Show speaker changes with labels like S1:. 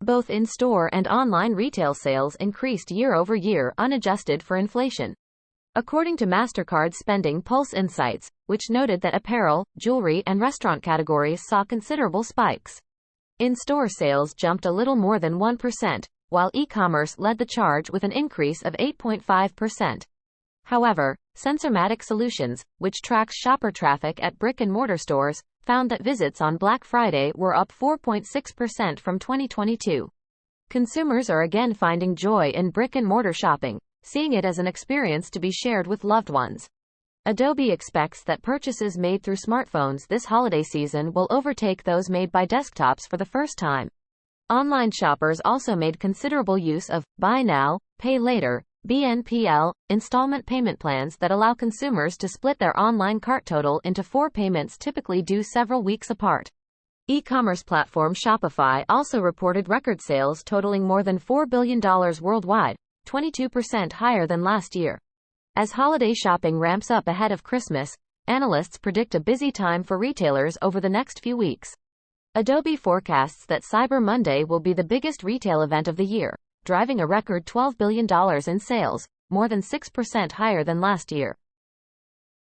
S1: Both in-store and online retail sales increased year-over-year unadjusted for inflation. According to Mastercard Spending Pulse Insights, which noted that apparel, jewelry, and restaurant categories saw considerable spikes. In-store sales jumped a little more than 1%, while e-commerce led the charge with an increase of 8.5%. However, Sensormatic Solutions, which tracks shopper traffic at brick-and-mortar stores, found that visits on Black Friday were up 4.6% from 2022. Consumers are again finding joy in brick-and-mortar shopping, seeing it as an experience to be shared with loved ones. Adobe expects that purchases made through smartphones this holiday season will overtake those made by desktops for the first time. Online shoppers also made considerable use of Buy Now, Pay Later (BNPL) installment payment plans that allow consumers to split their online cart total into 4 payments typically due several weeks apart. E-commerce platform Shopify also reported record sales totaling more than $4 billion worldwide, 22% higher than last year. As holiday shopping ramps up ahead of Christmas, analysts predict a busy time for retailers over the next few weeks. Adobe forecasts that Cyber Monday will be the biggest retail event of the year, driving a record $12 billion in sales, more than 6% higher than last year.